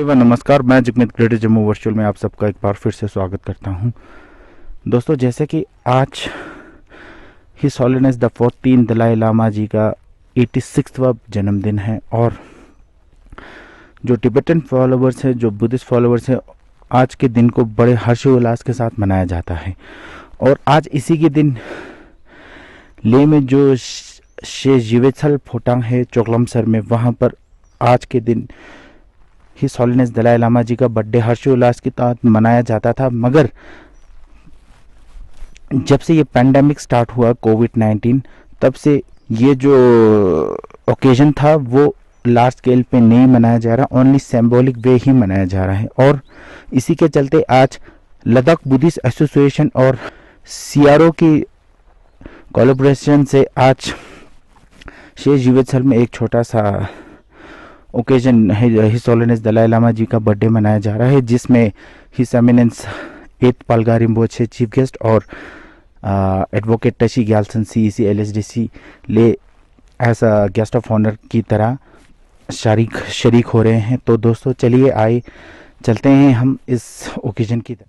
नमस्कार, मैं जगमित greater Jammu virtual में आप सबका एक बार फिर से स्वागत करता हूं। दोस्तों, जैसे कि आज हिज हॉलीनेस द 14 दलाई लामा जी का 86वां जन्मदिन है और जो तिब्बतन फॉलोवर्स हैं, जो बुद्धिस्ट फॉलोवर्स हैं, आज के दिन को बड़े हर्षोल्लास के साथ मनाया जाता है। और आज इसी के दिन ले में जो शे जीवेत्सल फोटांग है चोकलमसर में, वहाँ पर आज के दिन हिज हॉलीनेस दलाई लामा जी का बर्थडे हर्षोल्लास के साथ मनाया जाता था। मगर जब से ये पैंडेमिक स्टार्ट हुआ कोविड-19, तब से ये जो ओकेजन था वो लार्ज स्केल पे नहीं मनाया जा रहा, ओनली सिंबॉलिक वे ही मनाया जा रहा है। और इसी के चलते आज लद्दाख बुद्धिस्ट एसोसिएशन और सीआरओ की कोलैबोरेशन से आज शेष जीवेत्सल में एक छोटा सा ओकेजन है, हिज हॉलीनेस दलाई लामा जी का बर्थडे मनाया जा रहा है, जिसमें his eminence 8th Palga Rinpoche chief guest और advocate Tashi Gyalson CEC LSDC Leh as a guest of honour की तरह शरीक हो रहे हैं। तो दोस्तों, चलिए आए चलते हैं हम इस ओकेजन की तरफ।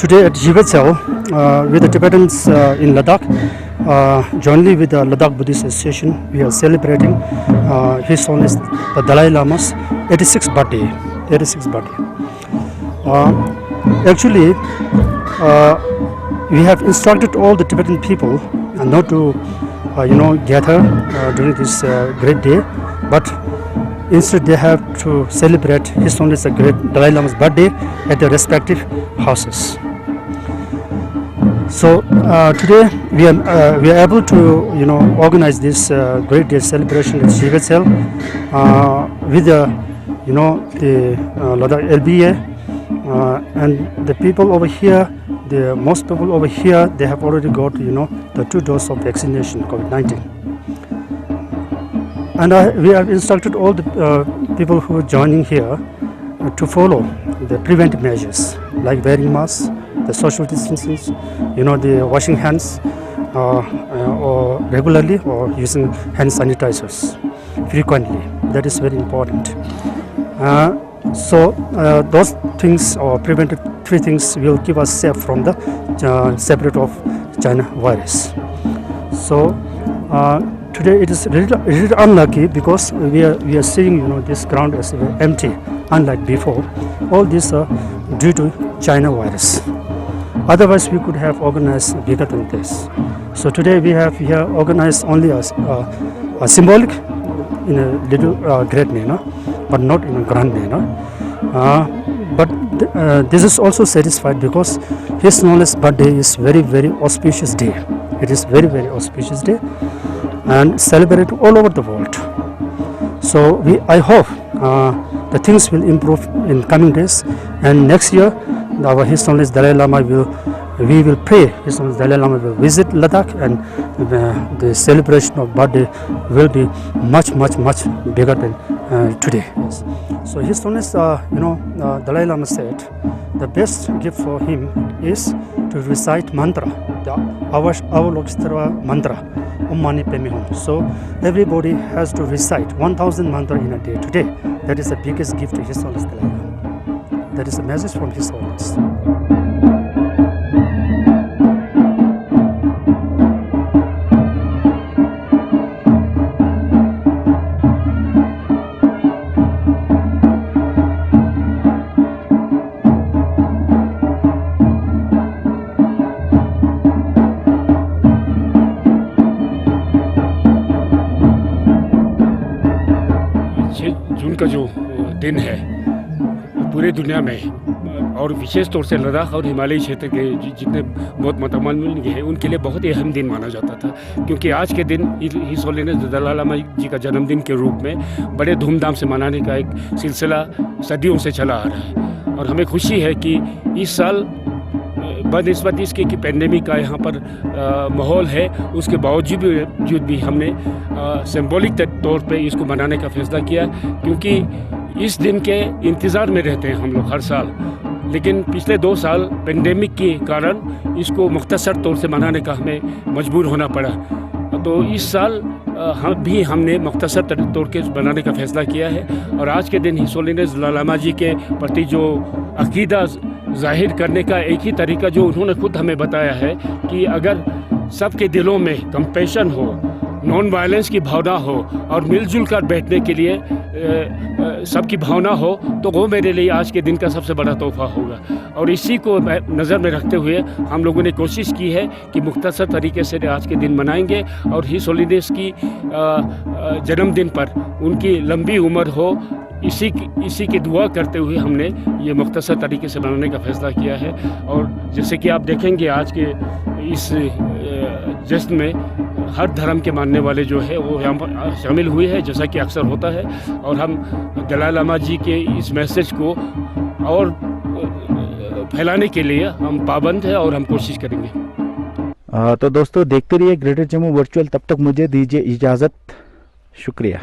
Today at Jivatsel, with the Tibetans in Ladakh, jointly with the Ladakh Buddhist Association, we are celebrating His Holiness the Dalai Lama's 86th birthday. 86th birthday. Actually, we have instructed all the Tibetan people not to, gather during this great day, but instead they have to celebrate His Holiness the Great Dalai Lama's birthday at their respective houses. So today we are able to organize this great day celebration at Jivatsel with the Ladakh LBA and the people over here. Most people over here, they have already got the 2 doses of vaccination COVID-19. And we have instructed all the people who are joining here to follow the preventive measures like wearing masks, the social distancing, the washing hands or regularly, or using hand sanitizers frequently. That is very important. So those things, or preventive 3 things, will keep us safe from the spread of China virus. So today it is really unlucky because we are seeing this ground as empty, unlike before. All these are due to China virus. Otherwise, we could have organized bigger than this. So today we have here organized only a symbolic in a little great manner, but not in a grand manner. But this is also satisfied because His Holiness birthday is very, very auspicious day. It is very, very auspicious day and celebrated all over the world. So I hope the things will improve in coming days, and next year our His Holiness Dalai Lama we will pray His Holiness Dalai Lama will visit Ladakh, and the celebration of birthday will be much bigger than today. Yes. So His Holiness Dalai Lama said the best gift for him is to recite mantra, the Avalokiteshvara mantra, Om Mani Padme Hum. So everybody has to recite 1000 mantra in a day today. That is the biggest gift to His Holiness Dalai Lama. That is a message from His Holiness. जून का जो दिन है पूरे दुनिया में, और विशेष तौर से लद्दाख और हिमालयी क्षेत्र के जितने बहुत मतमालूम हैं उनके लिए बहुत ही अहम दिन माना जाता था, क्योंकि आज के दिन हिज होलिनेस दलाई लामा जी का जन्मदिन के रूप में बड़े धूमधाम से मनाने का एक सिलसिला सदियों से चला आ रहा है। और हमें खुशी है कि इस साल बनिस्बत इसके कि पेंडेमिक का यहाँ पर माहौल है, उसके बावजूद भी हमने सिंबॉलिक तौर पे इसको मनाने का फैसला किया, क्योंकि इस दिन के इंतज़ार में रहते हैं हम लोग हर साल। लेकिन पिछले 2 साल पेंडेमिक के कारण इसको मुख्तसर तौर से मनाने का हमें मजबूर होना पड़ा। तो इस साल हमने मुख्तसर तौर के बनाने का फ़ैसला किया है। और आज के दिन हिज होलीनेस दलाई लामा जी के प्रति जो अक़ीदा ज़ाहिर करने का एक ही तरीका जो उन्होंने खुद हमें बताया है कि अगर सबके दिलों में कंपैशन हो, नॉन वायलेंस की भावना हो और मिलजुल कर बैठने के लिए सबकी भावना हो, तो वो मेरे लिए आज के दिन का सबसे बड़ा तोहफ़ा होगा। और इसी को नज़र में रखते हुए हम लोगों ने कोशिश की है कि मुख्तसर तरीके से आज के दिन मनाएंगे और हिज होलीनेस की जन्मदिन पर उनकी लंबी उम्र हो, इसी की दुआ करते हुए हमने ये मुख्तसर तरीके से मनाने का फ़ैसला किया है। और जैसे कि आप देखेंगे आज के इस जश्न में हर धर्म के मानने वाले जो है वो यहाँ पर शामिल हुए हैं, जैसा कि अक्सर होता है। और हम दलाई लामा जी के इस मैसेज को और फैलाने के लिए हम पाबंद हैं और हम कोशिश करेंगे। तो दोस्तों देखते रहिए ग्रेटर जम्मू वर्चुअल, तब तक मुझे दीजिए इजाज़त। शुक्रिया।